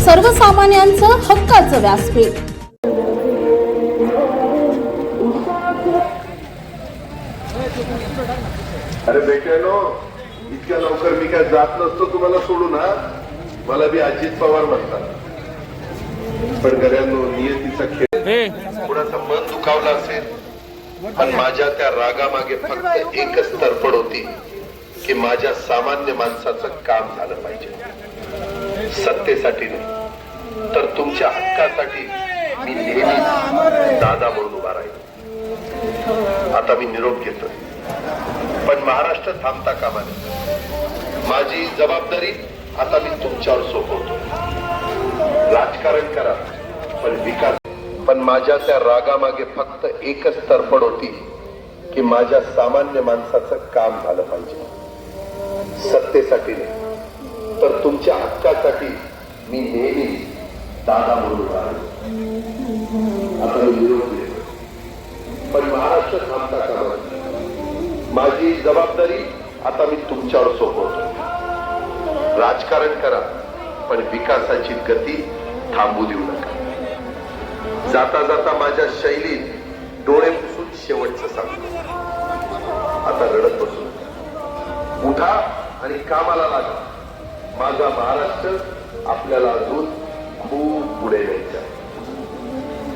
सर्वसामान्यांचं हक्काचं व्यासपीठ। अरे बेटेनो, इतक्या लवकर मी काय जात नसतो तुम्हाला सोडून। हा, मला बी अजित पवार म्हणतात, पण गड्यांनो नियतीचा खेळ। कुणाचं मन दुखावलं असेल, पण माझ्या त्या रागामागे फक्त एकच तडफड होती की माझ्या सामान्य माणसाचं काम झालं पाहिजे। सत्तेसाठी नाही तर तुमच्या हक्कासाठी मी नेहमी दादा म्हणून उभा राहील। आता मी निरोप घेतोय, पण महाराष्ट्र थांबता कामा नये। माझी जबाबदारी आता मी तुमच्यावर सोपवतो। राजकारण करा पण विकास। पण माझ्या त्या रागामागे फक्त एकच तडफड होती की माझ्या सामान्य माणसाचं काम झालं पाहिजे। सत्तेसाठी नाही तर तुमच्या हक्कासाठी मी नेहमी दादा म्हणून उभा राहील। आता मी निरोप घेतोय, पण महाराष्ट्र थांबता कामा नये। माझी जबाबदारी आता मी तुमच्यावर सोपवतो। राजकारण करा पण विकासाची गती थांबू देऊ नका। जाता जाता माझ्या शैलीत डोळे पुसून शेवटचं सांगतो, आता रडत बसू नका। उठा आणि कामाला लागा। माझा महाराष्ट्र आपल्याला अजून खूप पुढे न्यायचा।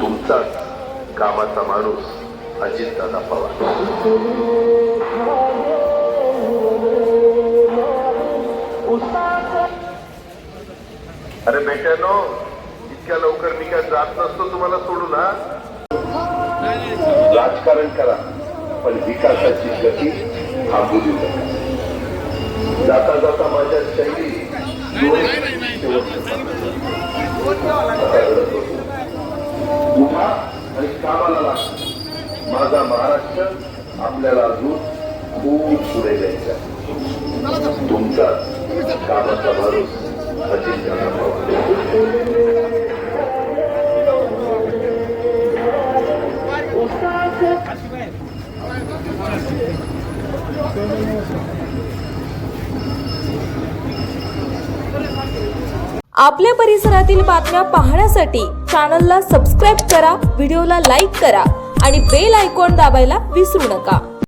तुमचाच कामाचा माणूस अजितदादा पवार। अरे बेट्यानो, इतक्या लवकर मी काय जात नसतो तुम्हाला सोडून। हा, राजकारण करा पण विकासाची गती थांबू देऊ नका। जाता जाता माझ्या शैली उठा आणि कामाला लागा। माझा महाराष्ट्र आपल्याला अजून खूप पुढे न्यायचा। तुमचा कामाचा माणूस अजितदादा पवार। आपल्या परिसरातील बातम्या पाहण्यासाठी चॅनलला सबस्क्राइब करा, व्हिडिओला लाईक करा आणि बेल आयकॉन दाबायला विसरू नका।